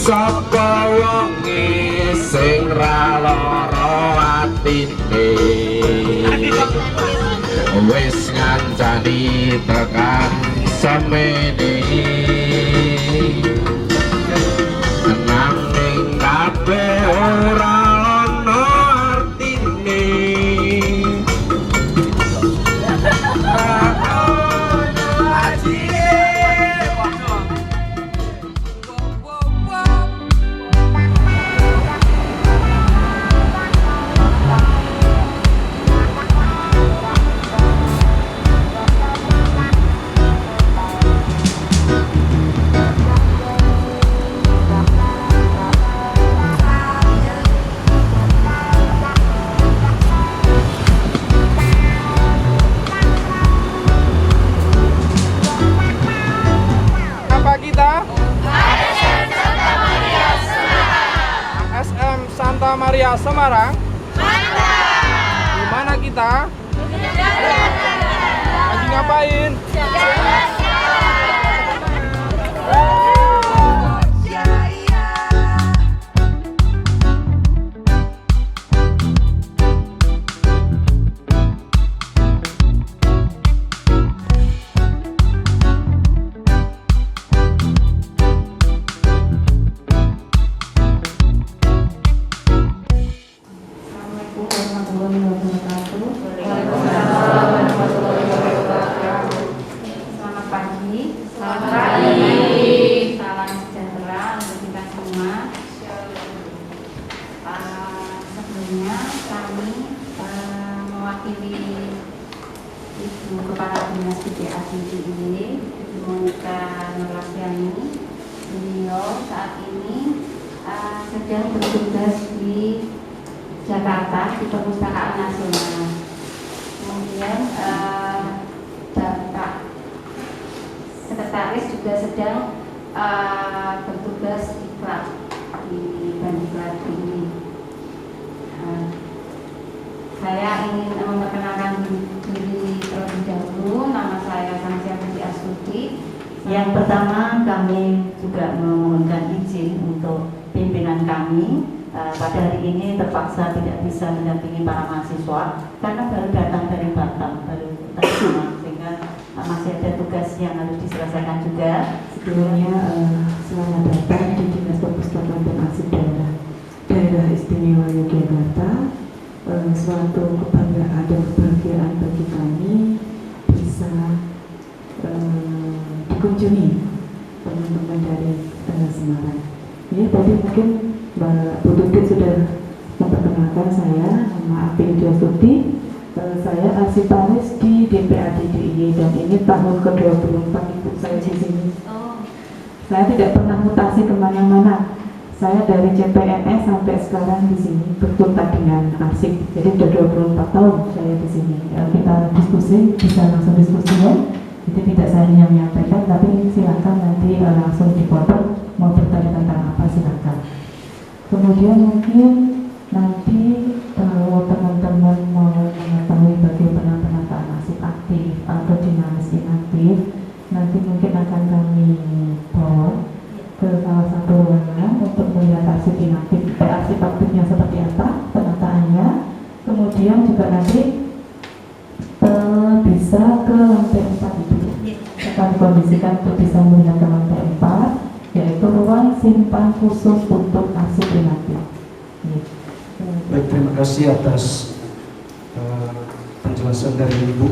sapa wonge sing ra lara atine wis ngancani tekan semene nanging kabeh ora ana artine ASM Santa Maria Semarang. Di mana kita? Lagi ngapain? Ibu Kepala Dinas PPAD DIY, Ibu Monika Nurlasyani. Beliau saat ini sedang bertugas di Jakarta di Perpustakaan Nasional. Kemudian Bapak Sekretaris juga sedang bertugas di klub di Bandung ini. Saya ingin memperkenalkan diri terlebih dahulu. Nama saya Samsia Putri Astuti. Yang pertama, kami juga memohonkan izin untuk pimpinan kami pada hari ini terpaksa tidak bisa mendampingi para mahasiswa karena baru datang dari Batam, baru tadi sehingga masih ada tugas yang harus diselesaikan juga. Sebelumnya selamat datang di Dinas Perpustakaan dan Arsip Daerah Istimewa Yogyakarta. Suatu kebanggaan dan kebahagiaan bagi kami bisa dikunjungi teman-teman dari Semarang. Ya, tadi mungkin Mbak Bu Tuti sudah memperkenalkan saya, nama Api Astuti. Saya arsiparis di DPAD DIY dan ini tahun ke-24 Ibu saya di sini. Saya tidak pernah mutasi kemana-mana. Saya dari CPNS sampai sekarang di sini berkutat dengan arsip. Jadi sudah 24 tahun saya di sini. Kita diskusi, bisa langsung diskusi ya. Jadi tidak saya yang menyampaikan, tapi silakan nanti langsung dipotong. Mau bertanya tentang apa silakan. Kemudian mungkin nanti kalau teman-teman mau mengetahui bagaimana penataan arsip aktif atau dinamis inaktif, nanti mungkin akan kami bawa ke salah satu ruangan untuk melihat arsip inaktif, arsip aktifnya seperti apa penataannya. Kemudian juga nanti bisa ke lantai 4 itu akan dikondisikan untuk bisa melihat ke lantai 4, yaitu ruang simpan khusus untuk arsip inaktif. Baik, terima kasih atas penjelasan dari Ibu.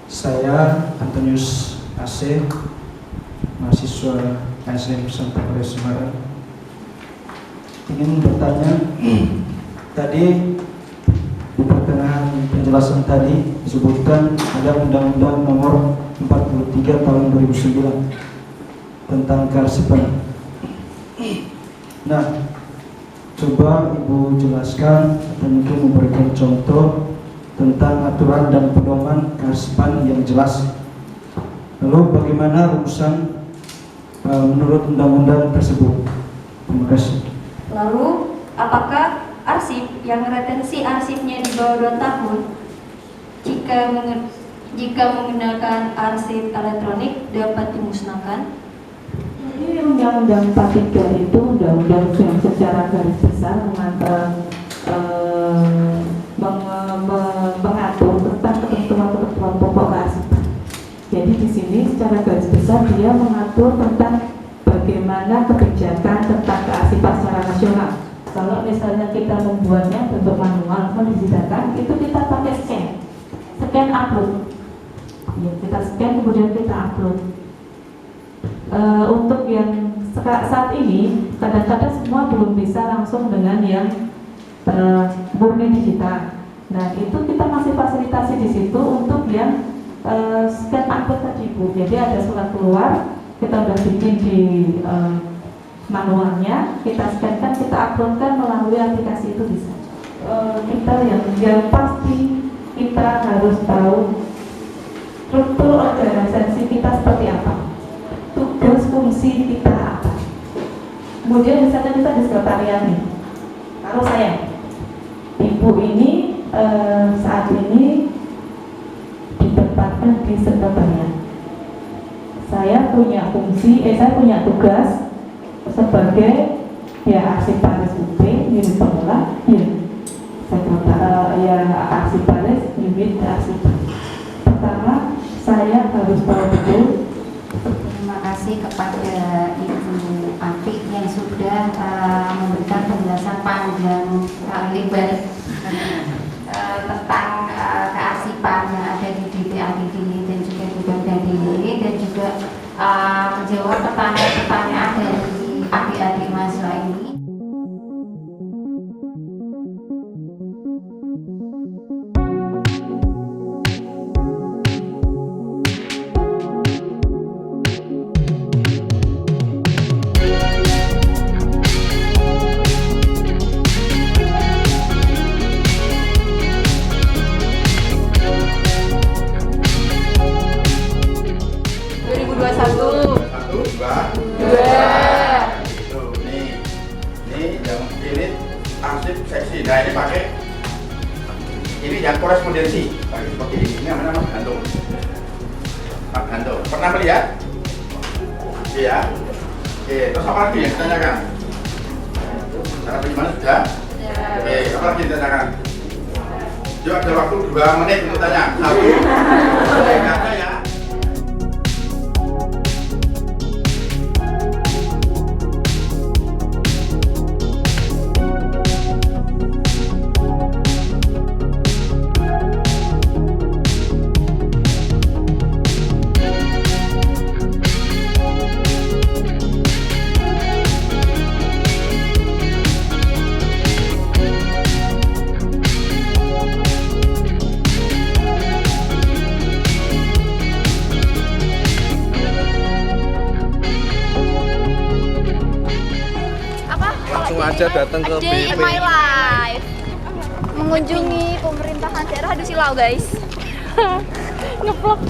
Saya Antonius AC, mahasiswa ASM Santa Maria Semarang, ingin bertanya. Tadi di pertengahan penjelasan tadi disebutkan ada Undang-Undang Nomor 43 Tahun 2009 tentang kearsipan. Nah, coba Ibu jelaskan atau mungkin memberikan contoh tentang aturan dan pedoman kearsipan yang jelas. Lalu bagaimana rumusan menurut undang-undang tersebut? Terima kasih. Lalu, apakah arsip yang retensi arsipnya di bawah 2 tahun jika menggunakan arsip elektronik dapat dimusnahkan? Jadi yang Undang 43 itu undang-undang yang secara garis besar mengatur tentang ketentuan pokok keasipan. Jadi di sini secara garis besar dia mengatur tentang bagaimana kebijakan tentang keasipan secara nasional. Kalau misalnya kita membuatnya bentuk manual, mendigitalkan, itu kita pakai scan upload. Ya, kita scan kemudian kita upload. Untuk yang saat ini kadang-kadang semua belum bisa langsung dengan yang murni digital. Nah itu kita masih fasilitasi di situ untuk yang scan upload tadi Bu. Jadi ada surat keluar, kita udah bikin di manualnya, kita scan-kan, kita uploadkan melalui aplikasi itu bisa. Kita yang pasti kita harus tahu struktur organisasi kita seperti apa, tugas fungsi kita apa. Kemudian misalnya kita di sekretariat nih, kalau saya ibu ini saat ini ditempatkan di sekretariat, saya punya fungsi, saya punya tugas sebagai ya arsiparis UP unit pengelola, ya arsiparis unit arsiparis. Pertama saya harus tahu betul. Terima kasih kepada Ibu Api yang sudah memberikan penjelasan panjang lebar tentang kearsipan yang ada di DPADD dan juga di BPADD, dan juga menjawab pertanyaan-pertanyaan dari adik-adik mahasiswa ini. seksi. Nah ini pakai ini yang korespondensi pakai seperti ini namanya Mas Gantung. Mas Gantung pernah melihat? Iya. Oke, terus apa lagi yang ditanyakan? Cara bagaimana sudah? Oke, apa lagi yang ditanyakan? Yuk ada waktu 2 menit untuk tanya. 1. Kata ya. Aja datang ke Day in my life, mengunjungi pemerintahan daerah Hadusilau guys. Ngevlog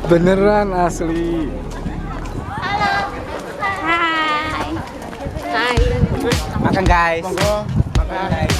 beneran asli. Halo. Hai. Hai. Makan guys. Monggo. Makan guys.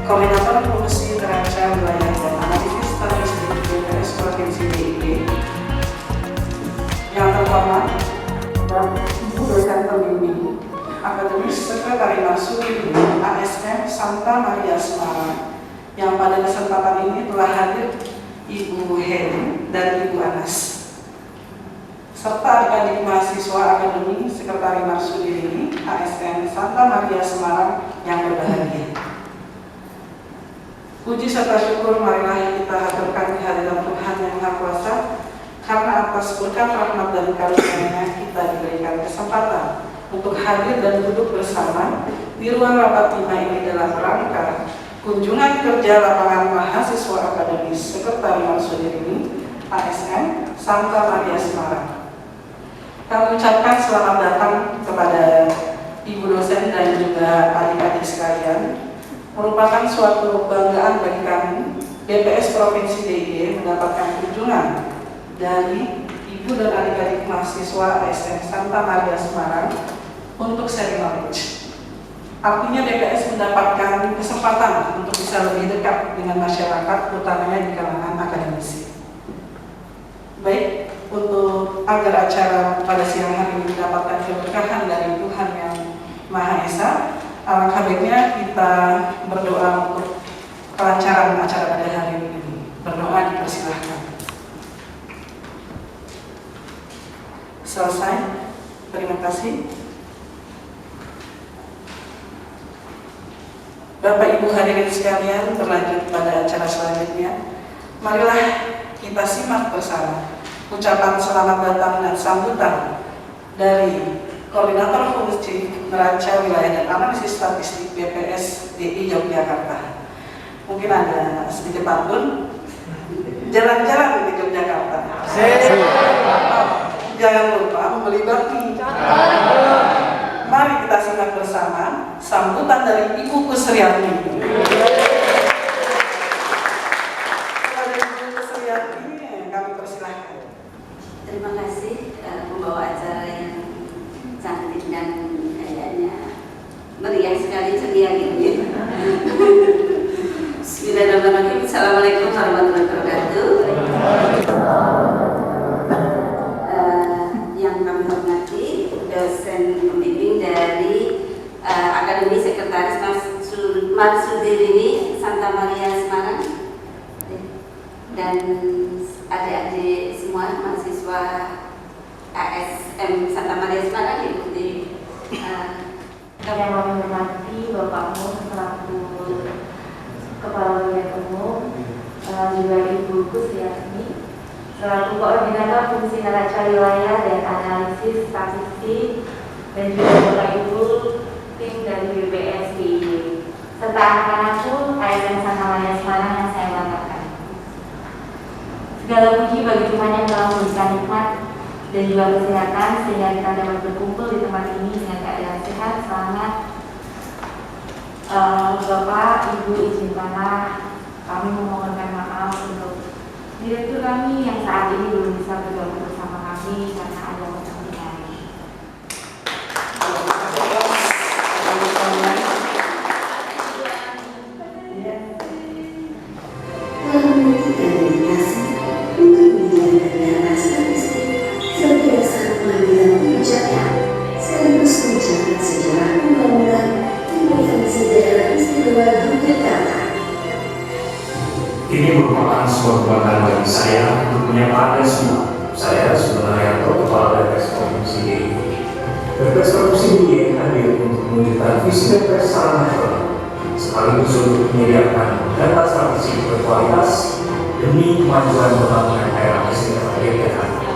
Koordinator Fungsi Neraca Wilayah dan Analisis Statistik BPS Provinsi DIY. Yang terhormat dan Ibu dosen pembimbing Akademis Sekretari Marsudi ASN Santa Maria Semarang, yang pada kesempatan ini telah hadir Ibu Heni dan Ibu Anas, serta adik-adik mahasiswa Akademi Sekretari Marsudi ASN Santa Maria Semarang yang berbahagia. Puji serta syukur marilah kita haturkan kehadiran Tuhan Yang Maha Kuasa, karena atas berkat rahmat dan karunia-Nya kita diberikan kesempatan untuk hadir dan duduk bersama di ruang rapat 5 ini dalam rangka kunjungan kerja lapangan mahasiswa Akademis Sekretari Marsudi ASN Santa Maria Semarang. Kami ucapkan selamat datang kepada Ibu dosen dan juga adik-adik sekalian. Merupakan suatu kebanggaan bagi kami BPS Provinsi DIY mendapatkan kunjungan dari Ibu dan adik-adik mahasiswa ASN Santa Maria Semarang untuk sharing knowledge. Artinya BPS mendapatkan kesempatan untuk bisa lebih dekat dengan masyarakat, utamanya di kalangan akademisi. Baik, untuk agar acara pada siang hari ini mendapatkan keberkahan dari Tuhan Yang Maha Esa, alangkah baiknya kita berdoa untuk kelancaran acara pada hari ini. Berdoa dipersilahkan. Selesai. Terima kasih. Bapak Ibu hadirin sekalian, berlanjut pada acara selanjutnya. Marilah kita simak bersama ucapan selamat datang dan sambutan dari Koordinator Fungsi Neraca Wilayah dan Analisis Statistik BPS DI Yogyakarta. Mungkin ada sedikit pantun. Jalan-jalan di Yogyakarta. Jangan lupa membeli baki. Mari kita simak bersama sambutan dari Ibu Kusriati. Kepada Ibu Kusriati, kami persilahkan. Terima kasih pembawa acara yang cantik dan kayaknya meriah sekali, ceria gitu ya. Bismillahirrahmanirrahim. Assalamualaikum warahmatullahi wabarakatuh. Yang kami hormati dosen pembimbing dari Akademi Sekretaris Marsudi Santa Maria Semarang, dan adik-adik semua mahasiswa ASM Santa Maria Semarang diikuti yang kami hormati Bapakmu selaku Kepala Wilayah Umum, juga Ibu Kusriati selaku Koordinator Fungsi Neraca Wilayah dan Analisis Statistik, dan juga Bapak Ibu tim dari BPS DIY, serta anak-anakku ASN Santa Maria Semarang yang saya banggakan. Segala puji bagi Tuhan yang telah memberikan nikmat dan juga kesehatan sehingga kita dapat berkumpul di tempat ini dengan keadaan sehat, selamat. Bapak, Ibu, izinkanlah kami memohonkan maaf untuk direktur kami yang saat ini belum bisa bergabung bersama kami karena ada kepentingan. Ini merupakan sebuah kebanggaan bagi saya untuk menyapa Anda semua. Saya sebenarnya Kepala BPS Provinsi DIY. BPS Provinsi DIY hadir untuk menunjukkan visi BPS secara nasional, sekaligus untuk menyediakan data statistik berkualitas demi kemajuan pembangunan daerah istimewa Yogyakarta.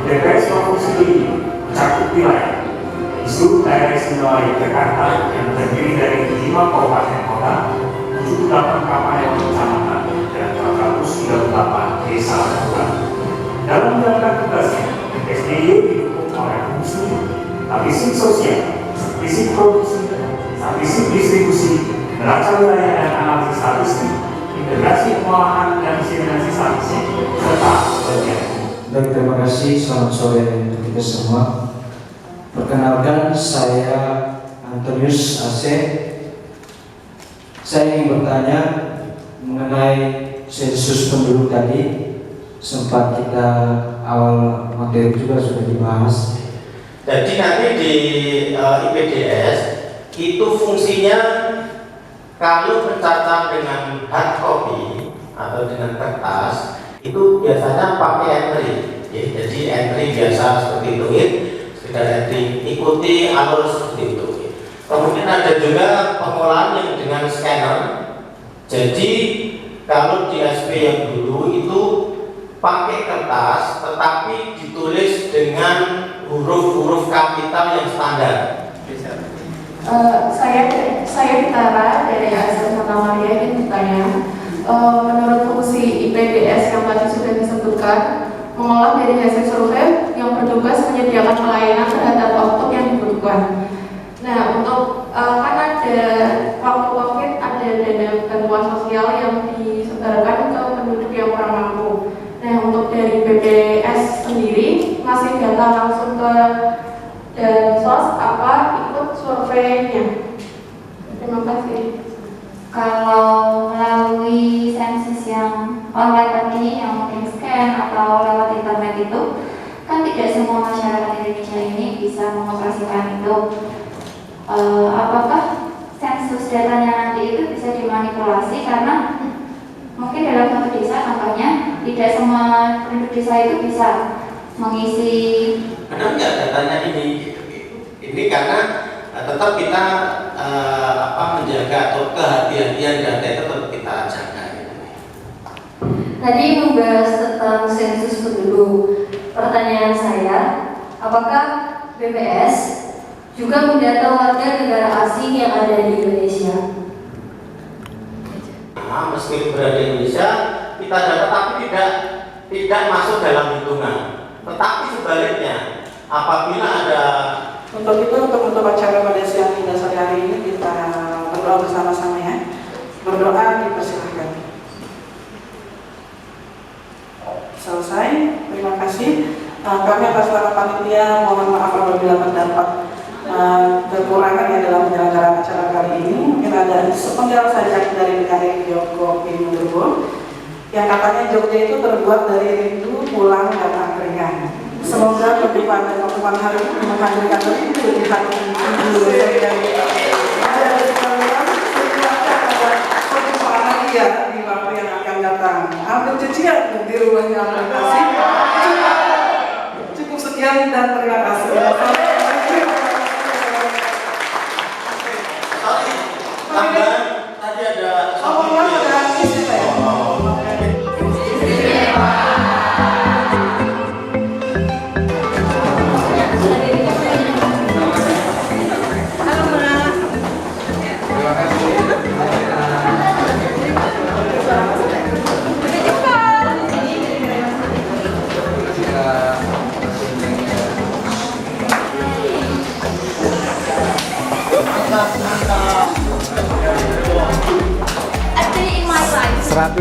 BPS Provinsi DIY mencakup wilayah di seluruh daerah istimewa Yogyakarta yang terdiri dari 5 kabupaten kota, 78 kabupaten kecamatan, dan 438 desa dan kelurahan. Dalam menjalankan tugasnya, BPS DIY didukung oleh fungsi statistik sosial, statistik produksi, statistik distribusi, neraca wilayah dan analisis statistik, integrasi pengolahan dan diseminasi statistik, serta bagian. Baik, terima kasih. Selamat sore untuk kita semua. Perkenalkan, saya Antonius AC, Saya ingin bertanya mengenai sensus penduduk tadi, sempat kita awal materi juga sudah dibahas. Jadi nanti di IPDS itu fungsinya kalau bercacah dengan hard copy atau dengan kertas itu biasanya pakai entry. Jadi entry biasa seperti itu, sekedar entry, ikuti alur seperti itu. Kemudian ada juga pengolahan yang dengan scanner. Jadi kalau di SP yang dulu itu pakai kertas, tetapi ditulis dengan huruf-huruf kapital yang standar. Saya Ditara dari ASN Santa Maria ingin bertanya, menurut fungsi IPDS yang tadi sudah disebutkan, mengolah dari hasil survei yang bertugas menyediakan pelayanan terhadap output yang dibutuhkan. Nah, untuk kan ada waktu COVID ada dana bantuan sosial yang disebarkan ke penduduk yang kurang mampu. Nah, untuk dari BPS sendiri masih data langsung ke Dansos apa ikut surveinya? Terima kasih. Kalau melalui sensus yang online tadi yang mungkin scan atau lewat internet itu kan tidak semua masyarakat Indonesia ini bisa mengoperasikan itu. Apakah sensus datanya nanti itu bisa dimanipulasi karena mungkin dalam satu desa contohnya tidak semua penduduk desa itu bisa mengisi. Karena enggak datanya ini karena tetap kita menjaga atau kehati-hatian data itu tetap kita jaga. Tadi membahas tentang sensus penduduk. Pertanyaan saya, apakah BPS juga mendata warga negara asing yang ada di Indonesia? Nah, meski berada di Indonesia, kita data tapi tidak masuk dalam hitungan. Tetapi sebaliknya, apabila ada untuk acara pada siang hingga sore hari ini kita berdoa bersama-sama ya. Berdoa dipersilahkan. Selesai, terima kasih. Kami atas nama panitia mohon maaf apabila terdapat kekurangan ya dalam penyelenggaraan acara kali ini. Mungkin ada sepenggal saja dari PKRI Joko Pinurbo yang katanya Jogja itu terbuat dari rindu, pulang, dan angkringan. Semoga kehidupan dan pertemuan hari ini menghadirkan rindu di hati dari ada sekalian semuanya ada perjumpaan lagi ya di waktu yang akan datang. Ambil cucian di rumahnya aplikasi. Cukup sekian dan terima kasih. tambahan tadi ada $100.000.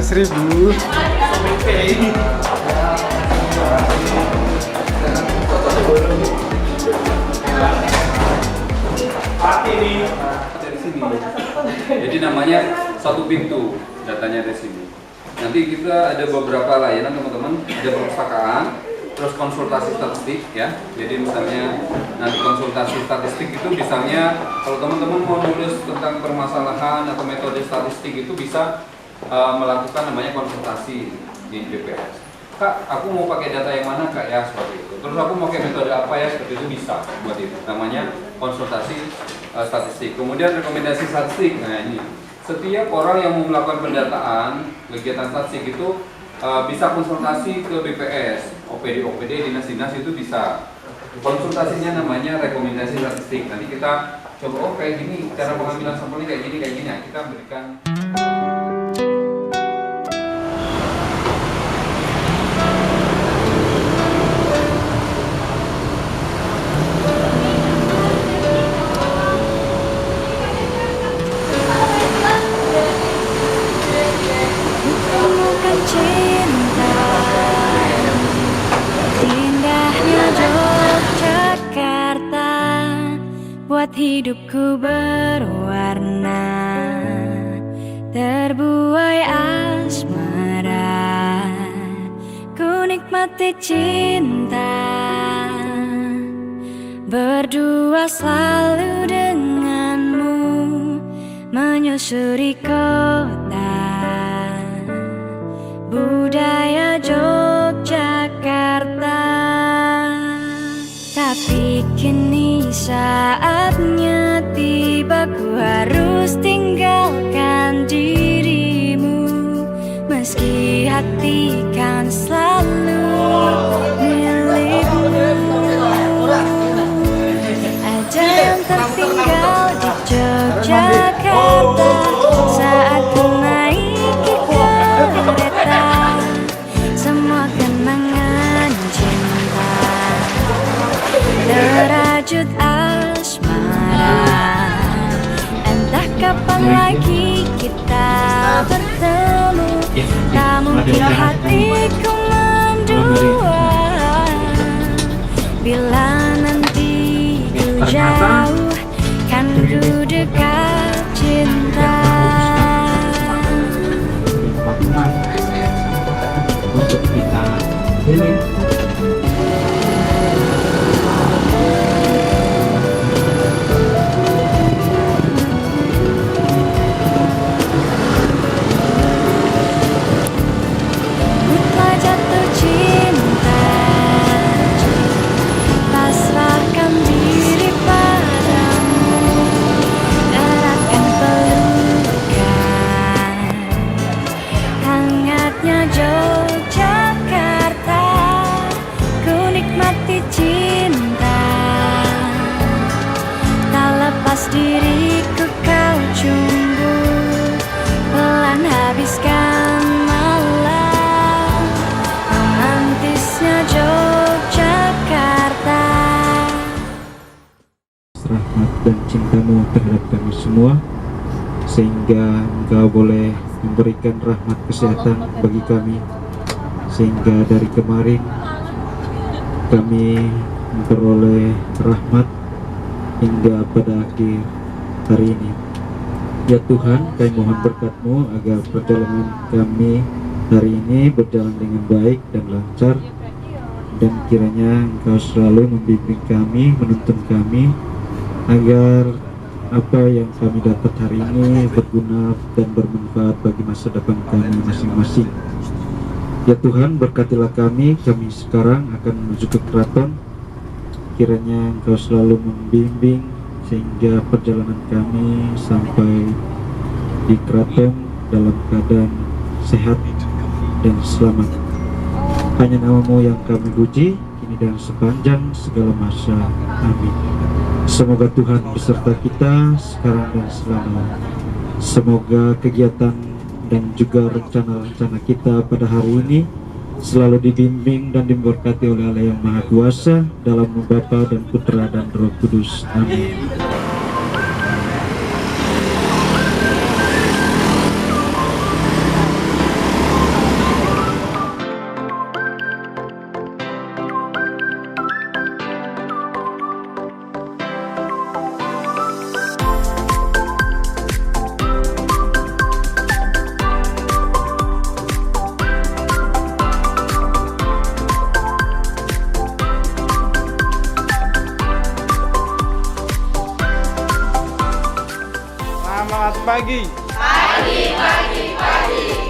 Dari sini. Jadi namanya satu pintu datanya dari sini. Nanti kita ada beberapa layanan teman-teman, ada perpustakaan, terus konsultasi statistik ya. Jadi misalnya nanti konsultasi statistik itu misalnya kalau teman-teman mau nulis tentang permasalahan atau metode statistik itu bisa melakukan namanya konsultasi di BPS. Kak, aku mau pakai data yang mana Kak ya seperti itu. Terus aku mau pakai metode apa ya seperti itu bisa buat itu. Namanya konsultasi statistik. Kemudian rekomendasi statistik. Nah ini setiap orang yang mau melakukan pendataan kegiatan statistik itu bisa konsultasi ke BPS, OPD, dinas-dinas itu bisa. Konsultasinya namanya rekomendasi statistik. Nanti kita coba oh kayak gini cara pengambilan sampelnya kayak gini ya. Kita berikan. Buat hidupku berwarna, terbuai asmara, ku nikmati cinta, berdua selalu denganmu, menyusuri kota budaya Yogyakarta. Tapi kini saatnya tiba, ku harus tinggalkan dirimu, meski hati kan selalu milikmu. Ada yang tertinggal di Yogyakarta saat ku naiki kereta, semua kenangan cinta terajut asmara. Entah kapan lagi kita bertemu, tak mungkin hatiku mendua. Bila nanti ku jauh, kan ku dekat cinta. Untuk kita pilih. Telah jatuh cinta, pasrahkan diri padamu, eratkan pelukan, hangatnya Yogyakarta, ku nikmati cinta, tak lepas diriku kau cumbu, pelan habiskan malam, romantisnya Yogyakarta. Rahmat dan cintamu terhadap kami semua, sehingga Engkau boleh memberikan rahmat kesehatan bagi kami, sehingga dari kemarin kami memperoleh rahmat hingga pada akhir hari ini. Ya Tuhan, kami mohon berkat-Mu agar perjalanan kami hari ini berjalan dengan baik dan lancar, dan kiranya Engkau selalu membimbing kami, menuntun kami, agar apa yang kami dapat hari ini berguna dan bermanfaat bagi masa depan kami masing-masing. Ya Tuhan, berkatilah kami sekarang akan menuju ke keraton. Kiranya Engkau selalu membimbing sehingga perjalanan kami sampai di keraton dalam keadaan sehat dan selamat. Hanya nama-Mu yang kami puji kini dan sepanjang segala masa. Amin. Semoga Tuhan beserta kita sekarang dan selamanya. Semoga kegiatan dan juga rencana-rencana kita pada hari ini selalu dibimbing dan diberkati oleh Allah yang Maha Kuasa, dalam nama Bapa dan Putra dan Roh Kudus. Amin. Selamat pagi.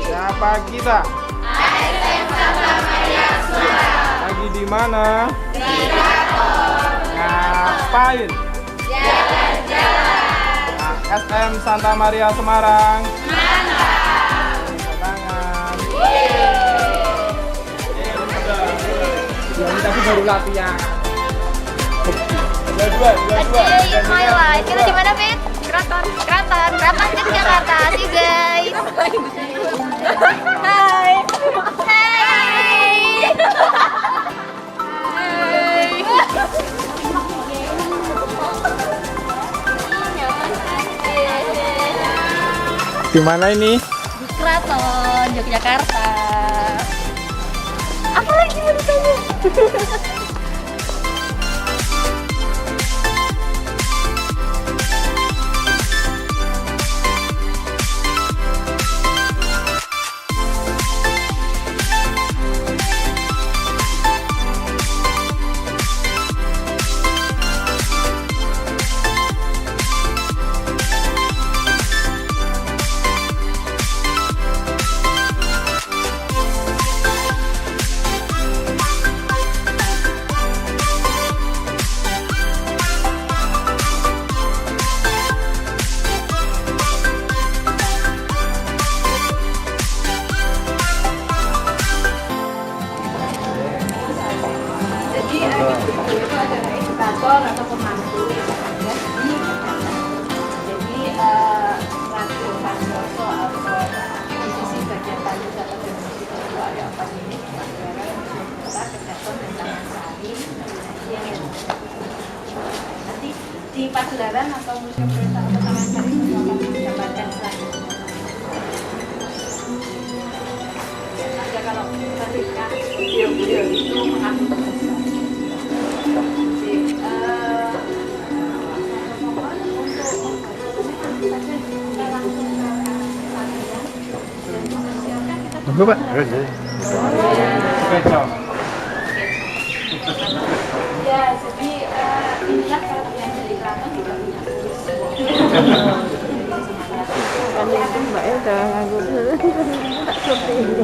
Siapa kita? ASM Santa Maria Semarang. Lagi di mana? Di Keraton. Ngapain? Jalan-jalan. ASM Santa Maria Semarang. Mantap. Tangan. Ini tadi baru latihan. Dua. In my life. Kita di mana, Fit? Keraton Yogyakarta. See you guys. Hai. Di mana ini? Di Keraton Yogyakarta. Apa lagi mau ditanya? pembukaan atau museum perintah pertama kali yang akan digambarkan selanjutnya. Biasa kalau ketika beliau itu mengaku Pak. Ya, jadi inilah kalau yang dari keraton juga punya. Kan Mbak Elda nganggur tak seperti ini.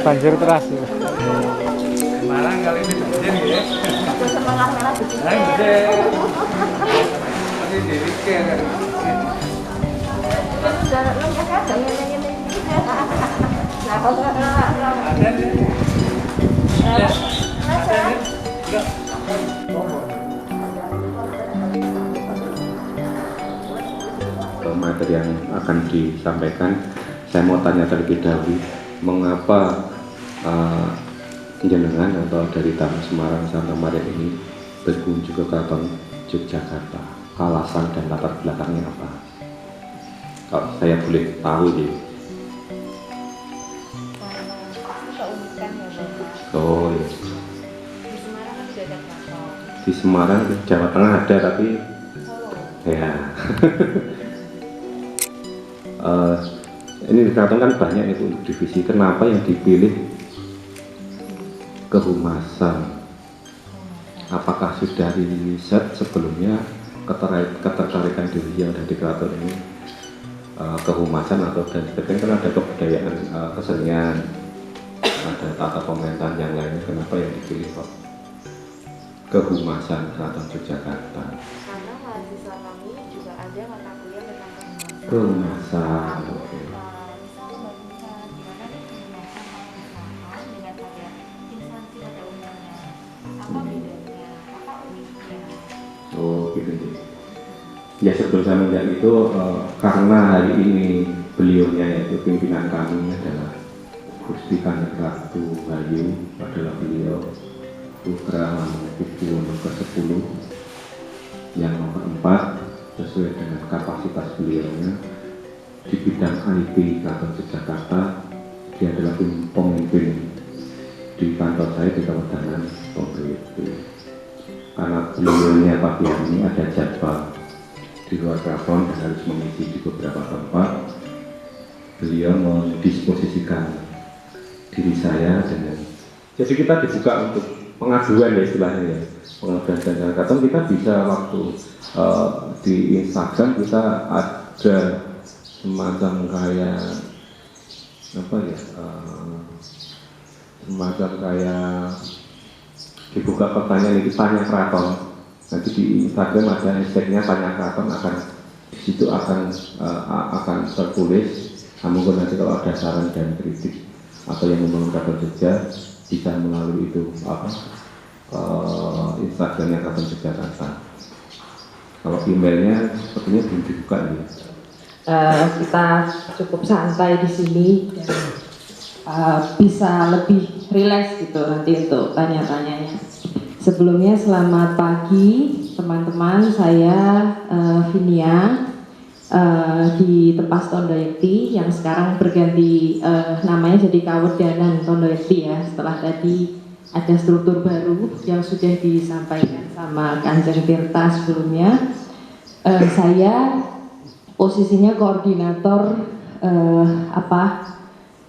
Banjir teras. Malang kali ini gede nih ya. Semangat merah Gede. Ini diri kan. Materi yang akan disampaikan, saya mau tanya terlebih dahulu, mengapa jenengan atau dari tamu Semarang Santa Maria ini berkunjung ke Keraton Yogyakarta? Alasan dan latar belakangnya apa? Kalau saya boleh tahu ya. Oh ya. Di Semarang, Jawa Tengah ada tapi ya. Ini di keraton kan banyak itu untuk divisi. Kenapa yang dipilih kehumasan? Apakah sudah riset sebelumnya ketertarikan diri yang ada di keraton ini kehumasan atau dan sebagainya? Kan ada kebudayaan kesenian, ada tata pemerintahan yang lainnya. Kenapa yang dipilih kok kehumasan Keraton Yogyakarta? Karena mahasiswa kami juga ada mata kuliah tentang kehumasan. Oh gitu. Ya sebelum saya melihat itu karena hari ini beliaunya yaitu pimpinan kami adalah Gusti Kanjeng Ratu Bayu, adalah beliau putra Hamengkubuwono ke-10 yang nomor 4 sesuai dengan kapasitas beliaunya di bidang IT Keraton Yogyakarta. Dia adalah pemimpin di kantor saya di Kabupaten Ponorogo. Karena beliaunya pagi hari ini ada jadwal di luar keraton dan harus mengisi di beberapa tempat, beliau mendisposisikan diri saya dengan, jadi kita dibuka untuk pengaduan ya istilahnya ya, pengaduan dan keraton. Kita bisa waktu di Instagram kita ada semacam kayak apa ya, semacam kayak dibuka pertanyaan itu tanya keraton. Nanti di Instagram ada hashtagnya tanya keraton, akan di situ akan tertulis. Namun nanti kalau ada saran dan kritik atau yang membangun Keraton Jogja bisa melalui itu Instagramnya Keraton Yogyakarta. Kalau emailnya sepertinya belum dibuka ya. Kita cukup santai di sini dan bisa lebih rileks gitu nanti untuk tanya-tanyanya. Sebelumnya selamat pagi teman-teman, saya Vinia di Tepas Tondoyekti yang sekarang berganti namanya jadi Kawedanan Tondoyekti ya, setelah tadi ada struktur baru yang sudah disampaikan sama Kanjeng Tirta sebelumnya. Saya posisinya koordinator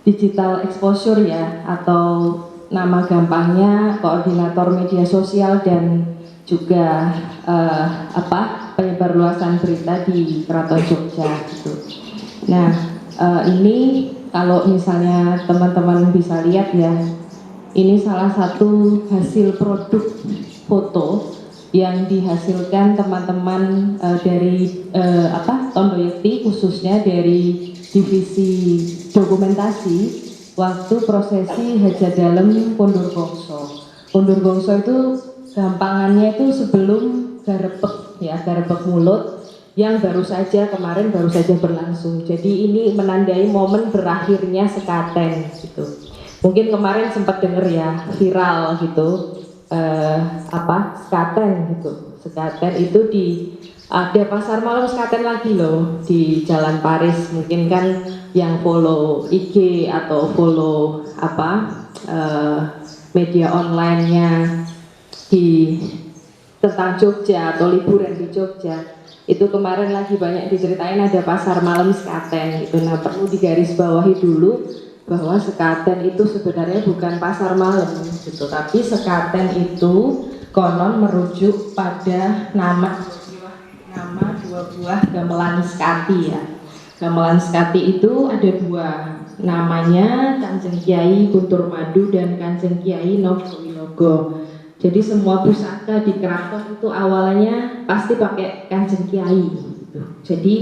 digital exposure ya, atau nama gampangnya koordinator media sosial dan juga penyebar luasan berita di Keraton Jogja gitu. Nah ini kalau misalnya teman-teman bisa lihat ya, ini salah satu hasil produk foto yang dihasilkan teman-teman dari Tondoyekti, khususnya dari divisi dokumentasi waktu prosesi hajat dalem Kondur Gongso. Kondur Gongso itu gampangannya itu sebelum garebek ya, garebek mulut yang baru saja berlangsung. Jadi ini menandai momen berakhirnya Sekaten gitu. Mungkin kemarin sempat dengar ya viral gitu, Sekaten gitu. Sekaten itu ada pasar malam Sekaten lagi loh di Jalan Paris. Mungkin kan yang follow IG atau follow media online-nya tentang Jogja atau liburan di Jogja, itu kemarin lagi banyak diceritain ada pasar malam Sekaten gitu. Nah, perlu digarisbawahi dulu bahwa Sekaten itu sebenarnya bukan pasar malam gitu, tapi Sekaten itu konon merujuk pada nama dua buah gamelan Sekati ya. Gamelan Sekati itu ada dua, namanya Kanjeng Kiai Guntur Madu dan Kanjeng Kiai Nogowilogo. Jadi semua pusaka di keraton itu awalnya pasti pakai Kanjeng Kiai gitu. Jadi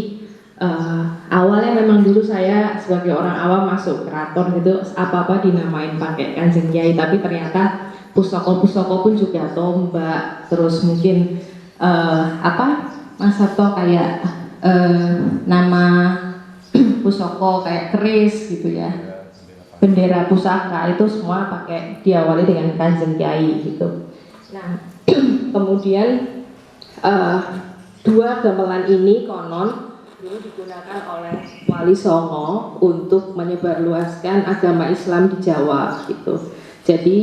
awalnya memang dulu saya sebagai orang awam masuk keraton gitu, apa-apa dinamain pakai Kanjeng Kiai, tapi ternyata pusaka-pusaka pun juga tombak, terus mungkin Mas Sabto kayak nama pusaka kayak keris gitu ya, bendera pusaka itu semua pakai diawali dengan Kanjeng Kiai gitu. Nah kemudian dua gamelan ini konon dulu digunakan oleh Wali Songo untuk menyebarluaskan agama Islam di Jawa gitu. Jadi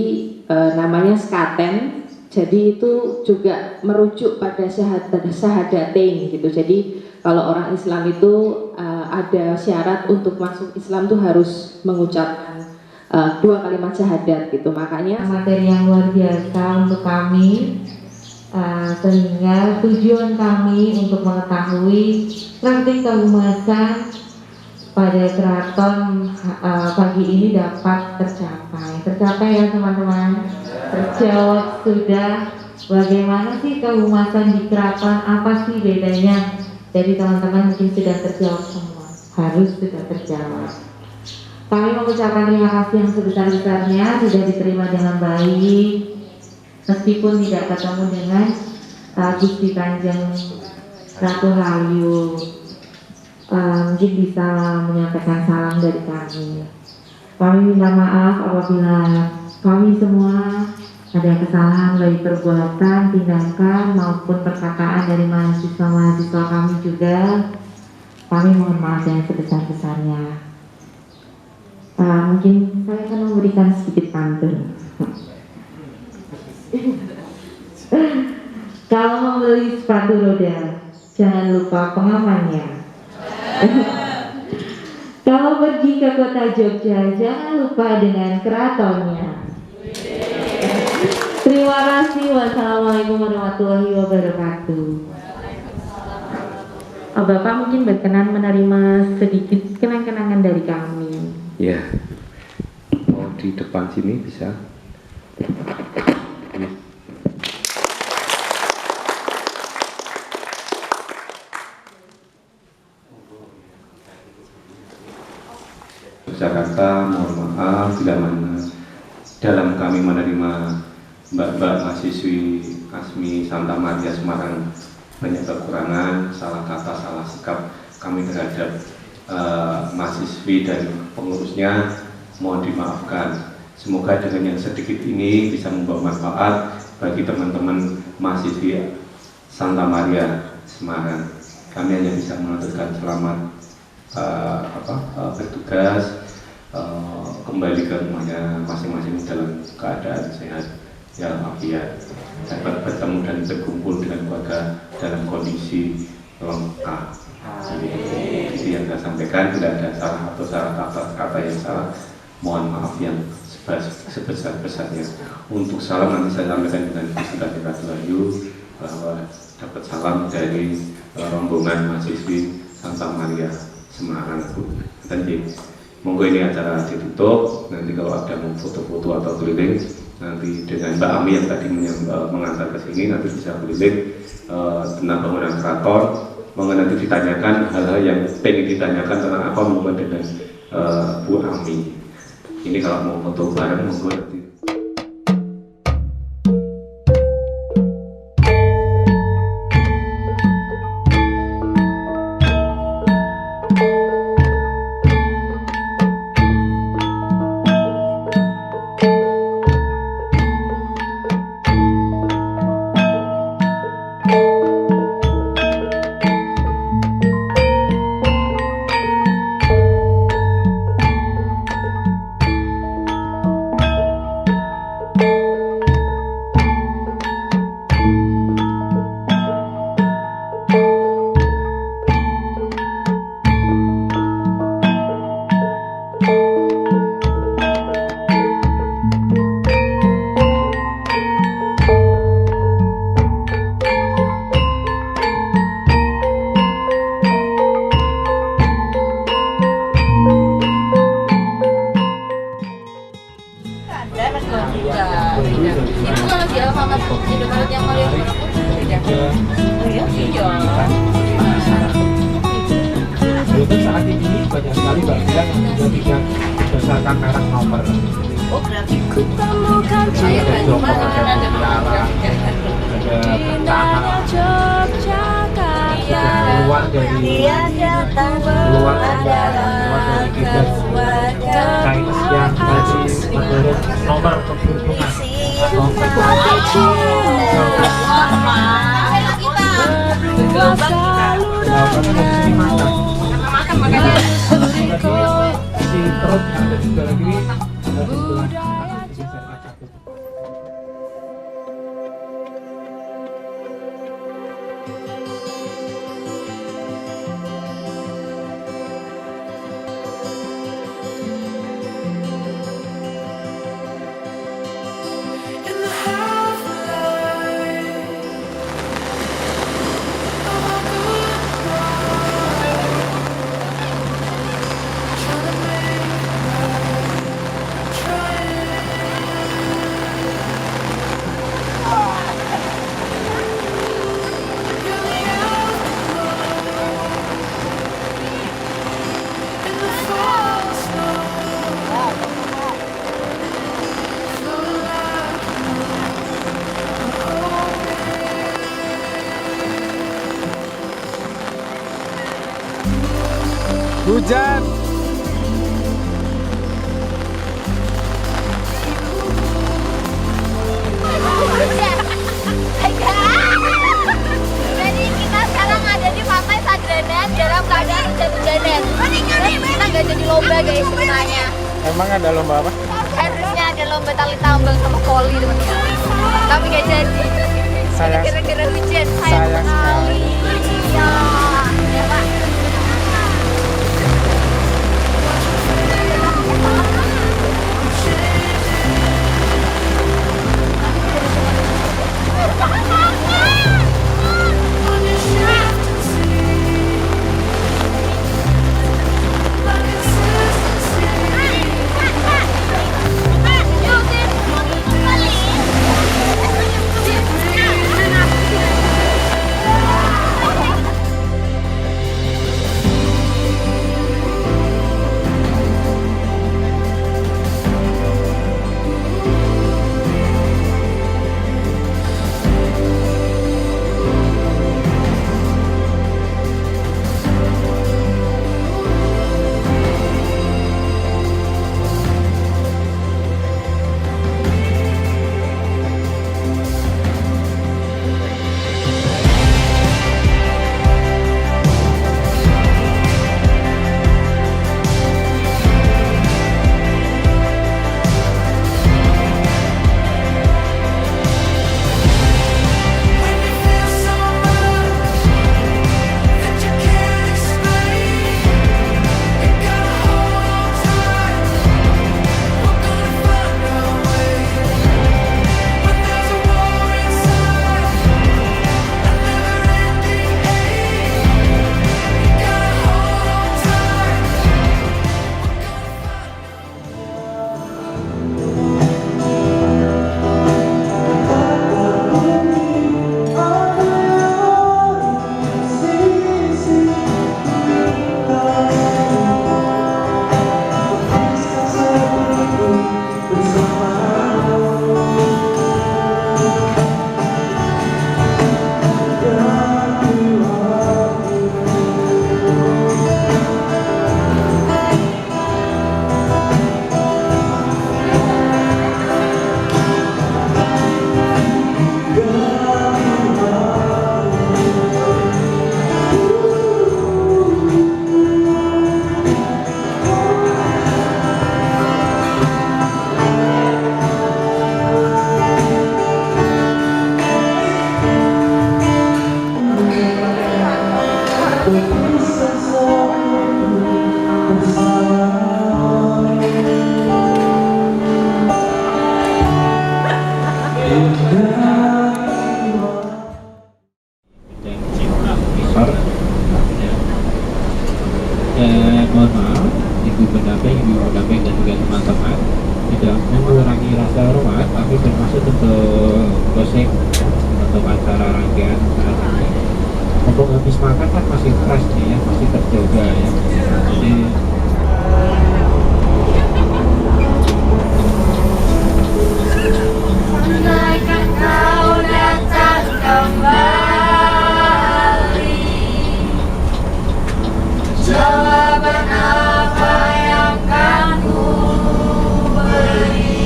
namanya Sekaten. Jadi itu juga merujuk pada syahadatain gitu. Jadi kalau orang Islam itu ada syarat untuk masuk Islam tuh harus mengucapkan dua kalimat syahadat gitu. Makanya materi yang luar biasa untuk kami, sehingga tujuan kami untuk mengetahui praktik kehumasan pada keraton pagi ini dapat tercapai ya teman-teman. Terjawab sudah, bagaimana sih kehumasan di keraton, apa sih bedanya? Jadi teman-teman mungkin sudah terjawab semua, harus sudah terjawab. Kami mengucapkan terima kasih yang sebesar-besarnya sudah diterima dengan baik, meskipun tidak ketemu dengan Gusti Kanjeng Ratu Rahayu. Mungkin bisa menyampaikan salam dari kami. Kami minta maaf apabila kami semua ada kesalahan baik perbuatan, tindakan maupun perkataan dari mahasiswa-mahasiswa kami juga. Kami mohon maaf yang sebesar-besarnya. Mungkin saya akan memberikan sedikit pantun. Kalau membeli sepatu roda, jangan lupa pengamannya. Kalau pergi ke kota Jogja, jangan lupa dengan keratonnya. Terima kasih. Wassalamualaikum warahmatullahi wabarakatuh. Bapak mungkin berkenan menerima sedikit kenang-kenangan dari kami. Ya, mau di depan sini bisa. Jakarta, mohon maaf bila mana dalam kami menerima mbak-mbak mahasiswi Asmi Santa Maria Semarang banyak kekurangan, salah kata, salah sikap kami terhadap mahasiswi dan pengurusnya, mohon dimaafkan. Semoga dengan yang sedikit ini bisa membawa manfaat bagi teman-teman mahasiswi Santa Maria Semarang. Kami hanya bisa mengaturkan selamat bertugas, kembali ke rumahnya masing-masing dalam keadaan sehat walafiat, dapat bertemu dan berkumpul dengan keluarga dalam kondisi lengkap. Itu yang saya sampaikan. Tidak ada salah atau salah kata yang salah, mohon maaf yang sebesar-besarnya. Untuk salam nanti saya sampaikan dengan Gusti Kanjeng Ratu Rahayu bahwa dapat salam dari rombongan mahasiswi Santa Maria Semarang. Monggo ini acara ditutup. Nanti kalau ada mau foto-foto atau keliling, nanti dengan Mbak Ami yang tadi mengantar ke sini, nanti bisa keliling tentang bangunan keraton. Monggo nanti ditanyakan hal-hal yang pengen ditanyakan tentang apa momen dengan Bu Ami. Ini kalau mau foto bareng, monggo nanti. Untuk saat ini banyak sekali bagian yang sudah tidak berdasarkan merek nomor. Oh, grafik. Kutemukan cinta ada pertahanan keluar dari kitab sains yang tadi menurut nomor keberuntungan si perut yang ada di sebelah kiri ada di sebelah kanan digeser kaca. Hujan. Jadi kita sekarang ada di Pantai Sadranan dalam keadaan hujan-hujanan. Kita nggak jadi lomba guys sebenarnya. Emang ada lomba apa? Harusnya ada lomba tali tambang sama voli teman-teman. Tapi nggak jadi. Sayang. Gara-gara hujan. Sayang sekali. Iya. Ya, Pak. Mohon maaf, ibu pendamping dan juga teman-teman tidak mengurangi rasa hormat, tapi bermaksud untuk closing untuk acara rangkaian saat ini. untuk habis makan kan masih fresh nih ya, masih terjaga ya. Jadi andaikan kau datang kembali, jawaban apa yang kan ku beri?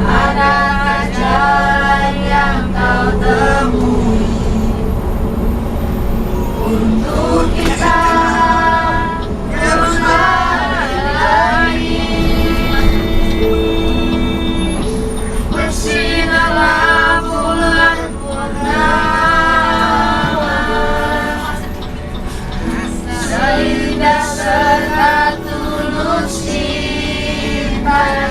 Adakah jalan yang kau temui untuk kita kembali lagi? Bersinarlah bulan purnama, seindah serta tulus cintanya.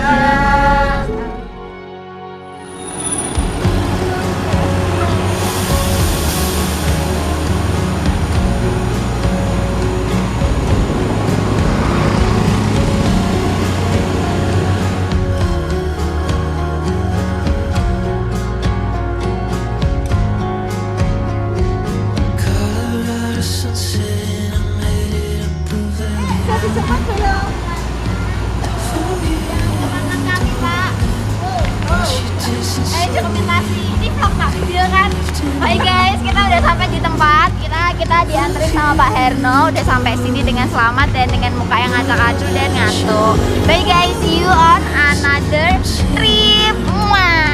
Cepat belum? Teman kami Pak. Cukup nasi. Ini vlog Kak video kan? Hai guys, kita udah sampai di tempat. Kita dianterin sama Pak Herno. Udah sampai sini dengan selamat dan dengan muka yang acak-acul dan ngantuk. Bye guys, see you on another trip. Mwah.